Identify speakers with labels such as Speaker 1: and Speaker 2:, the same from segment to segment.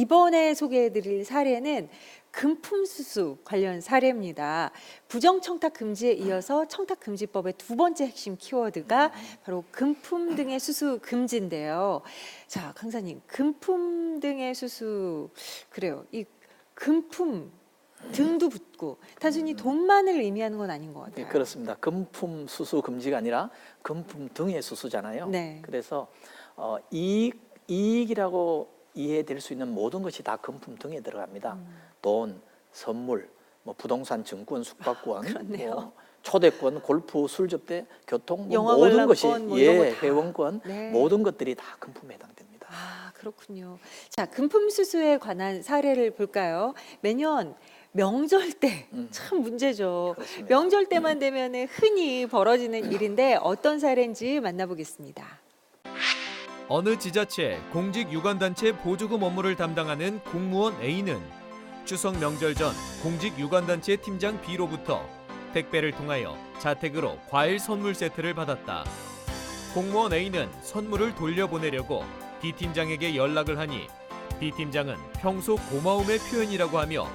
Speaker 1: 이번에 소개해드릴 사례는 금품수수 관련 사례입니다. 부정청탁 금지에 이어서 청탁금지법의 두 번째 핵심 키워드가 바로 금품 등의 수수 금지인데요. 자, 강사님, 금품 등의 수수, 그래요. 이 금품 등도 붙고 단순히 돈만을 의미하는 건 아닌 것 같아요.
Speaker 2: 네, 그렇습니다. 금품 수수 금지가 아니라 금품 등의 수수잖아요.
Speaker 1: 네.
Speaker 2: 그래서 이익이라고 이해될 수 있는 모든 것이 다 금품 등에 들어갑니다. 돈, 선물, 뭐 부동산, 증권, 숙박권, 뭐 초대권, 골프, 술 접대, 교통,
Speaker 1: 영화
Speaker 2: 모든 것이
Speaker 1: 관람권, 뭐 이런 거 다.
Speaker 2: 회원권,
Speaker 1: 네.
Speaker 2: 모든 것들이 다 금품에 해당됩니다.
Speaker 1: 아, 그렇군요. 자, 금품 수수에 관한 사례를 볼까요? 매년 명절 때 참 문제죠.
Speaker 2: 그렇습니다.
Speaker 1: 명절 때만 되면 흔히 벌어지는 일인데 어떤 사례인지 만나보겠습니다.
Speaker 3: 어느 지자체 공직유관단체 보조금 업무를 담당하는 공무원 A는 추석 명절 전 공직유관단체 팀장 B로부터 택배를 통하여 자택으로 과일 선물 세트를 받았다. 공무원 A는 선물을 돌려보내려고 B 팀장에게 연락을 하니 B 팀장은 평소 고마움의 표현이라고 하며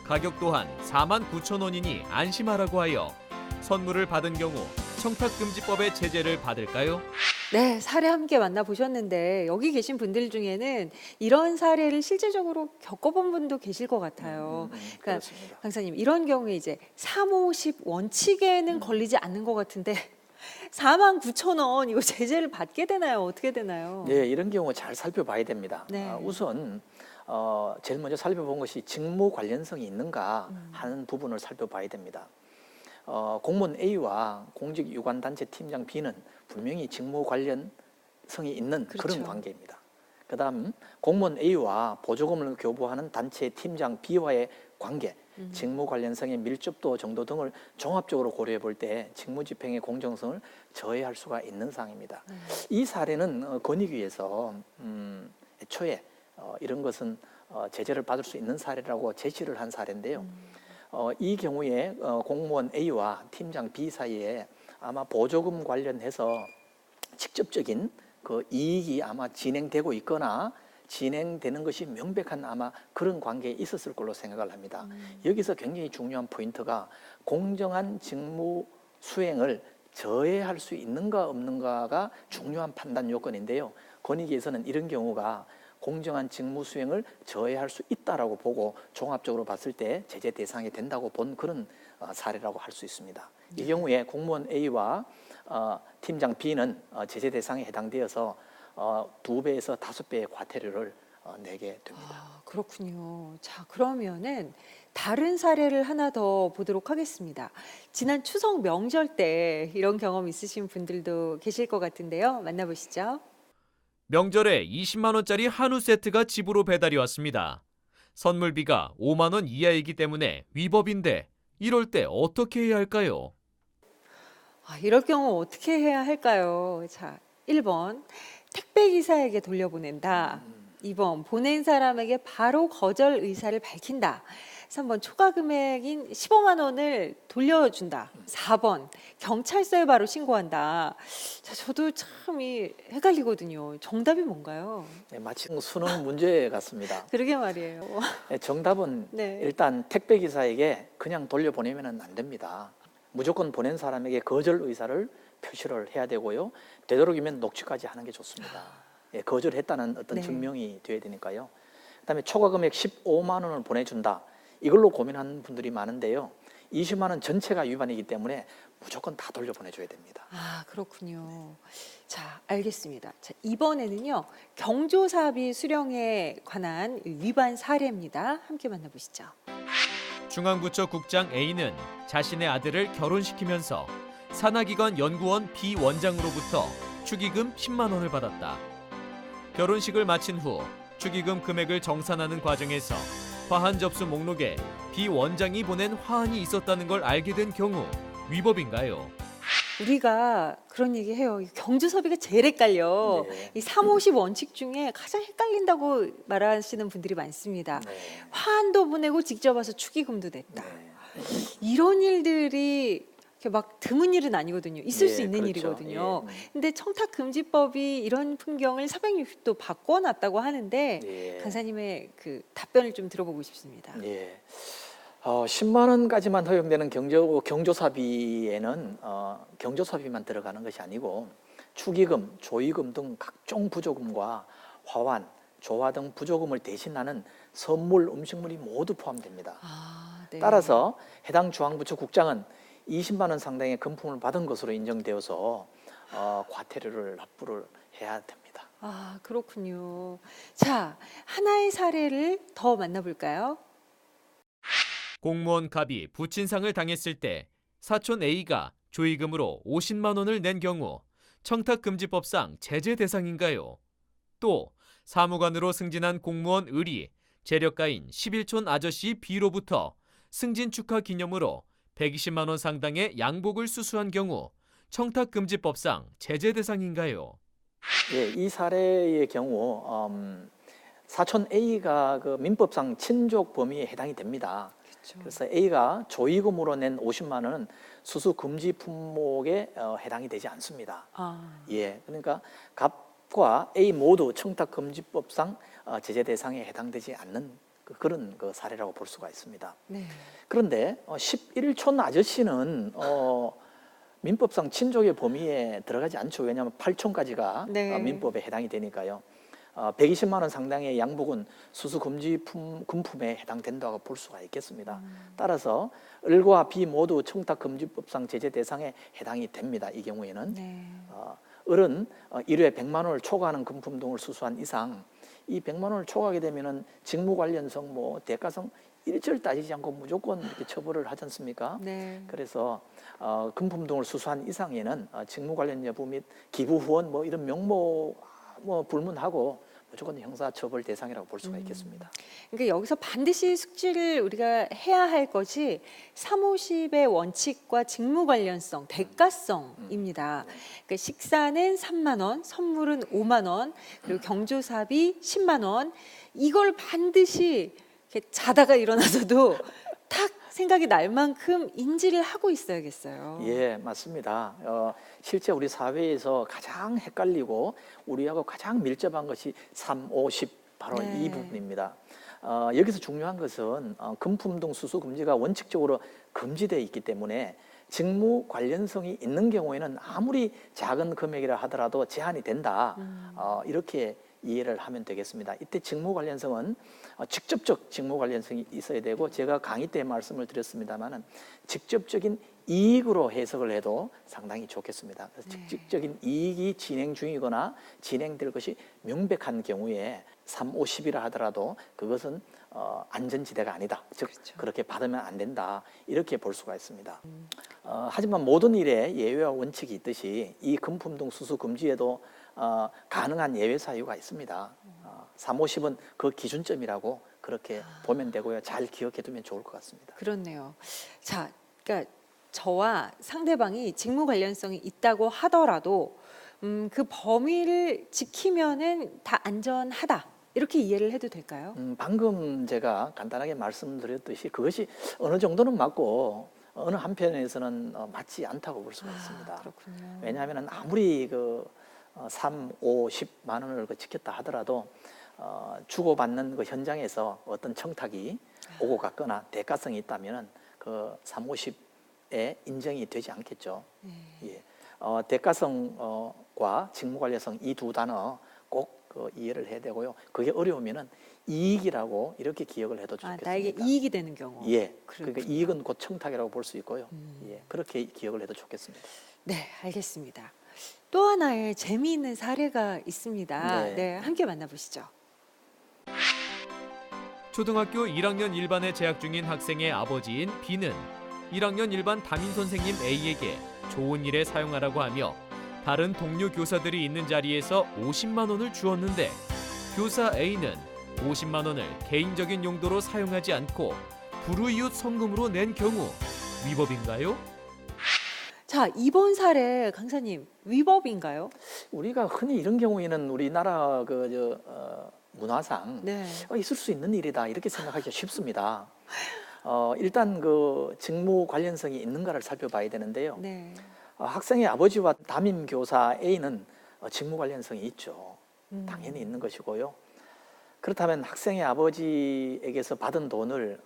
Speaker 3: 가격 또한 49,000원이니 안심하라고 하여 선물을 받은 경우 청탁금지법의 제재를 받을까요?
Speaker 1: 네, 사례 함께 만나보셨는데 여기 계신 분들 중에는 이런 사례를 실제적으로 겪어본 분도 계실 것 같아요. 그러니까
Speaker 2: 그렇습니다.
Speaker 1: 강사님, 이런 경우에 이제 350 원칙에는 걸리지 않는 것 같은데 49,000원 이거 제재를 받게 되나요? 어떻게 되나요?
Speaker 2: 네, 이런 경우 잘 살펴봐야 됩니다.
Speaker 1: 네.
Speaker 2: 우선 제일 먼저 살펴본 것이 직무 관련성이 있는가 하는 부분을 살펴봐야 됩니다. 공무원 A와 공직유관단체 팀장 B는 분명히 직무 관련성이 있는
Speaker 1: 그렇죠.
Speaker 2: 그런 관계입니다. 그 다음 공무원 A와 보조금을 교부하는 단체 팀장 B와의 관계, 직무 관련성의 밀접도 정도 등을 종합적으로 고려해 볼 때 직무집행의 공정성을 저해할 수가 있는 사항입니다. 이 사례는 권익위에서 애초에 이런 것은 제재를 받을 수 있는 사례라고 제시를 한 사례인데요. 이 경우에 공무원 A와 팀장 B 사이에 아마 보조금 관련해서 직접적인 그 이익이 아마 진행되고 있거나 진행되는 것이 명백한 아마 그런 관계에 있었을 걸로 생각을 합니다. 여기서 굉장히 중요한 포인트가 공정한 직무 수행을 저해할 수 있는가 없는가가 중요한 판단 요건인데요. 권익위에서는 이런 경우가 공정한 직무 수행을 저해할 수 있다라고 보고 종합적으로 봤을 때 제재 대상이 된다고 본 그런 사례라고 할 수 있습니다. 이 경우에 공무원 A와 팀장 B는 제재 대상에 해당되어서 2배에서 5배의 과태료를 내게 됩니다.
Speaker 1: 아, 그렇군요. 자, 그러면은 다른 사례를 하나 더 보도록 하겠습니다. 지난 추석 명절 때 이런 경험 있으신 분들도 계실 것 같은데요. 만나보시죠.
Speaker 3: 명절에 20만 원짜리 한우 세트가 집으로 배달이 왔습니다. 선물비가 5만 원 이하이기 때문에 위법인데 이럴 때 어떻게 해야 할까요?
Speaker 1: 아, 이럴 경우 어떻게 해야 할까요? 자, 1번 택배 기사에게 돌려보낸다. 2번 보낸 사람에게 바로 거절 의사를 밝힌다. 3번 초과 금액인 15만 원을 돌려준다. 4번 경찰서에 바로 신고한다. 자, 저도 참 헷갈리거든요. 정답이 뭔가요?
Speaker 2: 네, 마치 수능 문제 같습니다.
Speaker 1: 그러게 말이에요.
Speaker 2: 정답은
Speaker 1: 네.
Speaker 2: 일단 택배 기사에게 그냥 돌려보내면 안 됩니다. 무조건 보낸 사람에게 거절 의사를 표시를 해야 되고요. 되도록이면 녹취까지 하는 게 좋습니다. 거절했다는 어떤
Speaker 1: 네.
Speaker 2: 증명이 돼야 되니까요. 그다음에 초과 금액 15만 원을 보내준다. 이걸로 고민하는 분들이 많은데요. 20만 원 전체가 위반이기 때문에 무조건 다 돌려보내줘야 됩니다.
Speaker 1: 아, 그렇군요. 자, 알겠습니다. 자, 이번에는요, 경조사비 수령에 관한 위반 사례입니다. 함께 만나보시죠.
Speaker 3: 중앙부처 국장 A는 자신의 아들을 결혼시키면서 산하기관 연구원 B 원장으로부터 축의금 10만 원을 받았다. 결혼식을 마친 후 축의금 금액을 정산하는 과정에서 화한 접수 목록에 B 원장이 보낸 화환이 있었다는 걸 알게 된 경우 위법인가요?
Speaker 1: 우리가 그런 얘기 해요. 이 경조사비가 제일 헷갈려.
Speaker 2: 네.
Speaker 1: 이 350 원칙 중에 가장 헷갈린다고 말하시는 분들이 많습니다.
Speaker 2: 네.
Speaker 1: 화환도 보내고 직접 와서 축의금도 냈다.
Speaker 2: 네.
Speaker 1: 이런 일들이 이렇게 막 드문 일은 아니거든요. 있을 수 있는
Speaker 2: 그렇죠.
Speaker 1: 일이거든요.
Speaker 2: 예.
Speaker 1: 근데 청탁금지법이 이런 풍경을 460도 바꿔놨다고 하는데
Speaker 2: 예.
Speaker 1: 강사님의 그 답변을 좀 들어보고 싶습니다.
Speaker 2: 예. 10만 원까지만 허용되는 경조사비에는 경조사비만 들어가는 것이 아니고 축의금, 조의금 등 각종 부조금과 화환, 조화 등 부조금을 대신하는 선물, 음식물이 모두 포함됩니다.
Speaker 1: 아, 네.
Speaker 2: 따라서 해당 중앙부처 국장은 20만 원 상당의 금품을 받은 것으로 인정되어서 과태료를 납부를 해야 됩니다.
Speaker 1: 아, 그렇군요. 자, 하나의 사례를 더 만나볼까요?
Speaker 3: 공무원 갑이 부친상을 당했을 때 사촌 A가 조의금으로 50만 원을 낸 경우 청탁금지법상 제재 대상인가요? 또 사무관으로 승진한 공무원 을이 재력가인 11촌 아저씨 B로부터 승진 축하 기념으로 120만 원 상당의 양복을 수수한 경우 청탁금지법상 제재 대상인가요?
Speaker 2: 예, 이 사례의 경우 사촌 A가 그 민법상 친족 범위에 해당이 됩니다.
Speaker 1: 그렇죠.
Speaker 2: 그래서 A가 조의금으로 낸 50만 원은 수수 금지 품목에 해당이 되지 않습니다.
Speaker 1: 아,
Speaker 2: 예, 그러니까 갑과 A 모두 청탁금지법상 제재 대상에 해당되지 않는 그런 그 사례라고 볼 수가 있습니다.
Speaker 1: 네.
Speaker 2: 그런데 11촌 아저씨는 민법상 친족의 범위에 들어가지 않죠. 왜냐하면 8촌까지가
Speaker 1: 네.
Speaker 2: 민법에 해당이 되니까요. 120만 원 상당의 양복은 수수 금지 금품에 해당된다고 볼 수가 있겠습니다. 따라서 을과 B 모두 청탁금지법상 제재 대상에 해당이 됩니다. 이 경우에는
Speaker 1: 네.
Speaker 2: 을은 1회 100만 원을 초과하는 금품 등을 수수한 이상 이 100만 원을 초과하게 되면은 직무 관련성, 뭐 대가성 일절 따지지 않고 무조건 이렇게 처벌을 하지 않습니까?
Speaker 1: 네.
Speaker 2: 그래서 금품 등을 수수한 이상에는 직무 관련 여부 및 기부 후원 뭐 이런 명목 불문하고 무조건 형사처벌 대상이라고 볼 수가 있겠습니다.
Speaker 1: 그러니까 여기서 반드시 숙지를 우리가 해야 할 것이 350의 원칙과 직무 관련성, 대가성입니다. 그러니까 식사는 3만 원, 선물은 5만 원, 그리고 경조사비 10만 원. 이걸 반드시 이렇게 자다가 일어나서도 탁 생각이 날 만큼 인지를 하고 있어야겠어요.
Speaker 2: 예, 맞습니다. 실제 우리 사회에서 가장 헷갈리고 우리하고 가장 밀접한 것이 3, 5, 10 바로
Speaker 1: 네.
Speaker 2: 이 부분입니다. 여기서 중요한 것은 금품 등 수수 금지가 원칙적으로 금지되어 있기 때문에 직무 관련성이 있는 경우에는 아무리 작은 금액이라 하더라도 제한이 된다. 이렇게 이해를 하면 되겠습니다. 이때 직무 관련성은 직접적 직무 관련성이 있어야 되고 제가 강의 때 말씀을 드렸습니다만은 직접적인 이익으로 해석을 해도 상당히 좋겠습니다. 그래서
Speaker 1: 네.
Speaker 2: 직접적인 이익이 진행 중이거나 진행될 것이 명백한 경우에 3, 5, 10이라 하더라도 그것은 안전지대가 아니다. 즉
Speaker 1: 그렇죠.
Speaker 2: 그렇게 받으면 안 된다. 이렇게 볼 수가 있습니다. 하지만 모든 일에 예외와 원칙이 있듯이 이 금품 등 수수 금지에도 가능한 예외 사유가 있습니다. 3, 50은 그 기준점이라고 그렇게 보면 되고요. 잘 기억해 두면 좋을 것 같습니다.
Speaker 1: 그렇네요. 자, 그러니까 저와 상대방이 직무 관련성이 있다고 하더라도 그 범위를 지키면은 다 안전하다. 이렇게 이해를 해도 될까요?
Speaker 2: 방금 제가 간단하게 말씀드렸듯이 그것이 어느 정도는 맞고 어느 한편에서는 맞지 않다고 볼 수가 있습니다.
Speaker 1: 그렇군요.
Speaker 2: 왜냐하면 아무리 3, 5, 10만 원을 지켰다 하더라도 주고받는 그 현장에서 어떤 청탁이 오고 갔거나 대가성이 있다면 그 3, 50에 인정이 되지 않겠죠. 예. 대가성과 직무관련성 이 두 단어 꼭 이해를 해야 되고요. 그게 어려우면은 이익이라고 이렇게 기억을 해도 좋겠습니다.
Speaker 1: 나에게 이익이 되는 경우.
Speaker 2: 예.
Speaker 1: 그렇군요.
Speaker 2: 그러니까 이익은 곧 청탁이라고 볼 수 있고요. 예. 그렇게 기억을 해도 좋겠습니다.
Speaker 1: 네, 알겠습니다. 또 하나의 재미있는 사례가 있습니다.
Speaker 2: 네.
Speaker 1: 네, 함께 만나보시죠.
Speaker 3: 초등학교 1학년 1반에 재학 중인 학생의 아버지인 B는 1학년 1반 담임 선생님 A에게 좋은 일에 사용하라고 하며 다른 동료 교사들이 있는 자리에서 50만 원을 주었는데 교사 A는 50만 원을 개인적인 용도로 사용하지 않고 불우이웃 성금으로 낸 경우 위법인가요?
Speaker 1: 자, 이번 사례 강사님 위법인가요?
Speaker 2: 우리가 흔히 이런 경우에는 우리나라 문화상
Speaker 1: 네.
Speaker 2: 있을 수 있는 일이다 이렇게 생각하기가 쉽습니다. 일단 그 직무 관련성이 있는가를 살펴봐야 되는데요.
Speaker 1: 네.
Speaker 2: 학생의 아버지와 담임 교사 A는 직무 관련성이 있죠.
Speaker 1: 음.
Speaker 2: 당연히 있는 것이고요. 그렇다면 학생의 아버지에게서 받은 돈을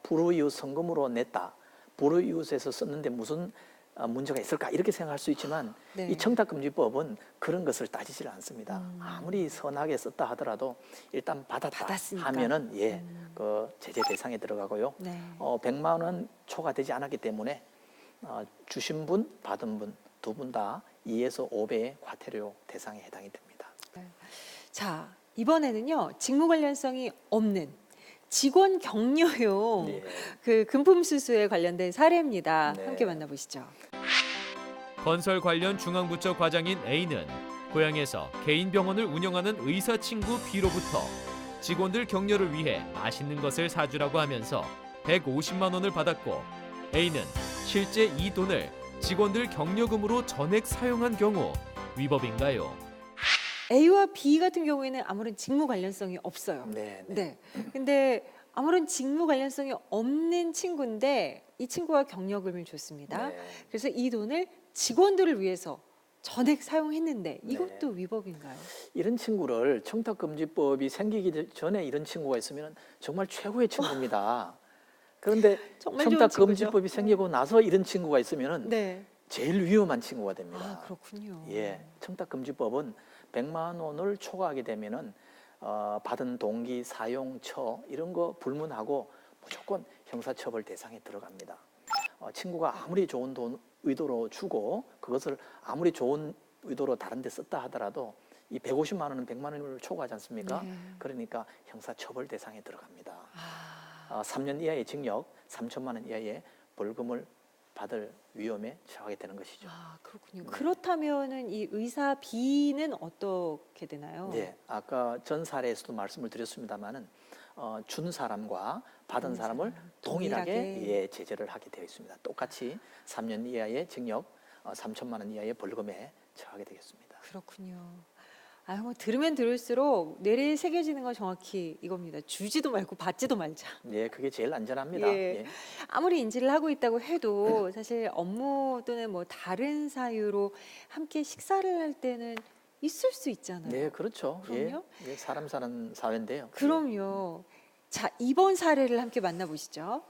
Speaker 2: 불우이웃 성금으로 냈다. 불우이웃에서 썼는데 무슨 문제가 있을까 이렇게 생각할 수 있지만
Speaker 1: 네.
Speaker 2: 이 청탁금지법은 그런 것을 따지질 않습니다. 아무리 선하게 썼다 하더라도 일단
Speaker 1: 받았으니까.
Speaker 2: 하면은 그 제재 대상에 들어가고요.
Speaker 1: 네.
Speaker 2: 100만 원 초과되지 않았기 때문에 주신 분, 받은 분 두 분 다 2에서 5배의 과태료 대상에 해당이 됩니다.
Speaker 1: 자, 이번에는요. 직무 관련성이 없는 직원 격려용
Speaker 2: 네.
Speaker 1: 그 금품 수수에 관련된 사례입니다.
Speaker 2: 네.
Speaker 1: 함께 만나보시죠.
Speaker 3: 건설 관련 중앙부처 과장인 A는 고향에서 개인 병원을 운영하는 의사 친구 B로부터 직원들 격려를 위해 맛있는 것을 사주라고 하면서 150만 원을 받았고 A는 실제 이 돈을 직원들 격려금으로 전액 사용한 경우 위법인가요?
Speaker 1: A와 B 같은 경우에는 아무런 직무 관련성이 없어요.
Speaker 2: 네, 네.
Speaker 1: 네. 근데 아무런 직무 관련성이 없는 친구인데 이 친구가 격려금을 줬습니다.
Speaker 2: 네.
Speaker 1: 그래서 이 돈을 직원들을 위해서 전액 사용했는데 이것도
Speaker 2: 네.
Speaker 1: 위법인가요?
Speaker 2: 이런 친구를 청탁금지법이 생기기 전에 이런 친구가 있으면 정말 최고의 친구입니다. 그런데
Speaker 1: 정말 좋은
Speaker 2: 청탁금지법이
Speaker 1: 친구죠.
Speaker 2: 생기고 나서 이런 친구가 있으면
Speaker 1: 네.
Speaker 2: 제일 위험한 친구가 됩니다.
Speaker 1: 아, 그렇군요.
Speaker 2: 예, 청탁금지법은 100만 원을 초과하게 되면은 받은 동기, 사용처 이런 거 불문하고 무조건 형사처벌 대상에 들어갑니다. 친구가 아무리 좋은 돈 의도로 주고 그것을 아무리 좋은 의도로 다른 데 썼다 하더라도 이 150만 원은 100만 원을 초과하지 않습니까?
Speaker 1: 네.
Speaker 2: 그러니까 형사처벌 대상에 들어갑니다.
Speaker 1: 아,
Speaker 2: 3년 이하의 징역, 3천만 원 이하의 벌금을 받을 위험에 처하게 되는 것이죠.
Speaker 1: 그렇군요.
Speaker 2: 네.
Speaker 1: 그렇다면은 이 의사 B는 어떻게 되나요?
Speaker 2: 네, 아까 전 사례에서도 말씀을 드렸습니다만은 준 사람과 받은
Speaker 1: 받은
Speaker 2: 사람을
Speaker 1: 사람,
Speaker 2: 동일하게
Speaker 1: 동일하게.
Speaker 2: 제재를 하게 되어 있습니다. 똑같이 3년 이하의 징역, 3천만 원 이하의 벌금에 처하게 되겠습니다.
Speaker 1: 그렇군요. 아, 뭐 들으면 들을수록 뇌리에 새겨지는 건 정확히 이겁니다. 주지도 말고 받지도 말자.
Speaker 2: 네, 그게 제일 안전합니다.
Speaker 1: 예.
Speaker 2: 예.
Speaker 1: 아무리 인지를 하고 있다고 해도 사실 업무 또는 뭐 다른 사유로 함께 식사를 할 때는 있을 수 있잖아요.
Speaker 2: 네, 그렇죠.
Speaker 1: 그럼요?
Speaker 2: 예, 사람 사는 사회인데요.
Speaker 1: 그럼요. 자, 이번 사례를 함께 만나보시죠.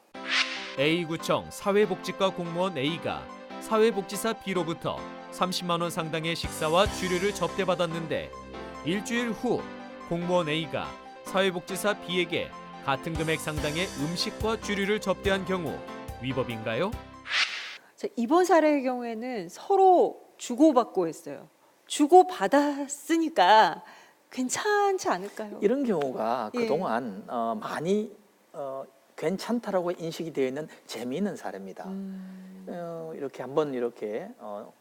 Speaker 3: A구청 사회복지과 공무원 A가 사회복지사 B로부터 30만 원 상당의 식사와 주류를 접대받았는데 일주일 후 공무원 A가 사회복지사 B에게 같은 금액 상당의 음식과 주류를 접대한 경우 위법인가요?
Speaker 1: 자, 이번 사례의 경우에는 서로 주고받고 했어요. 주고받았으니까 괜찮지 않을까요?
Speaker 2: 이런 경우가
Speaker 1: 예.
Speaker 2: 그동안 많이 괜찮다라고 인식이 되어 있는 재미있는 사례입니다. 이렇게 한번 이렇게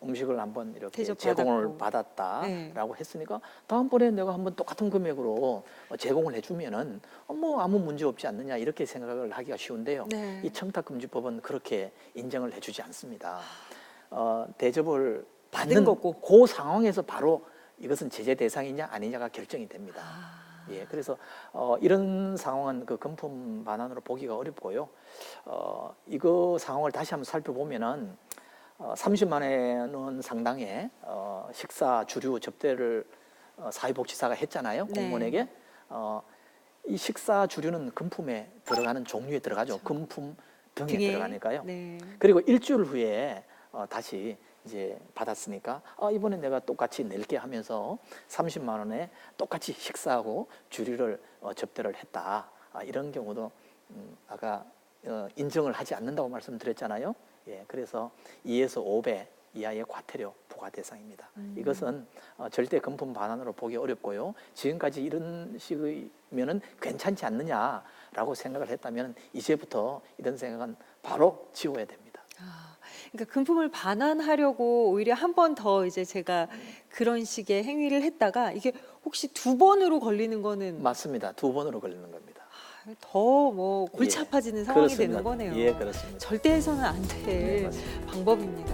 Speaker 2: 음식을 한번 이렇게
Speaker 1: 대접받았고.
Speaker 2: 제공을 받았다라고
Speaker 1: 네.
Speaker 2: 했으니까 다음번에 내가 한번 똑같은 금액으로 제공을 해주면은 뭐 아무 문제 없지 않느냐 이렇게 생각을 하기가 쉬운데요.
Speaker 1: 네.
Speaker 2: 이 청탁금지법은 그렇게 인정을 해주지 않습니다. 대접을 받는
Speaker 1: 거고.
Speaker 2: 그 상황에서 바로 이것은 제재 대상이냐 아니냐가 결정이 됩니다. 예, 그래서 이런 상황은 그 금품 반환으로 보기가 어렵고요. 이거 상황을 다시 한번 살펴보면은 30만 원 상당의 식사 주류 접대를 사회복지사가 했잖아요.
Speaker 1: 네.
Speaker 2: 공무원에게 이 식사 주류는 금품에 들어가는 종류에 들어가죠.
Speaker 1: 그렇죠.
Speaker 2: 금품 등에
Speaker 1: 등에.
Speaker 2: 들어가니까요.
Speaker 1: 네.
Speaker 2: 그리고 일주일 후에 다시 이제 받았으니까 이번에 내가 똑같이 낼게 하면서 30만 원에 똑같이 식사하고 주류를 접대를 했다. 이런 경우도 아까 인정을 하지 않는다고 말씀드렸잖아요. 예, 그래서 2에서 5배 이하의 과태료 부과 대상입니다. 이것은 절대 금품 반환으로 보기 어렵고요. 지금까지 이런 식이면은 괜찮지 않느냐라고 생각을 했다면 이제부터 이런 생각은 바로 지워야 됩니다.
Speaker 1: 그러니까 금품을 반환하려고 오히려 한 번 더 이제 제가 그런 식의 행위를 했다가 이게 혹시 두 번으로 걸리는 거는
Speaker 2: 맞습니다. 2번으로 걸리는 겁니다.
Speaker 1: 더 뭐 골치
Speaker 2: 예,
Speaker 1: 아파지는 상황이
Speaker 2: 그렇습니다.
Speaker 1: 되는 거네요.
Speaker 2: 예, 그렇습니다.
Speaker 1: 절대 해서는 안
Speaker 2: 네,
Speaker 1: 될
Speaker 2: 맞습니다.
Speaker 1: 방법입니다.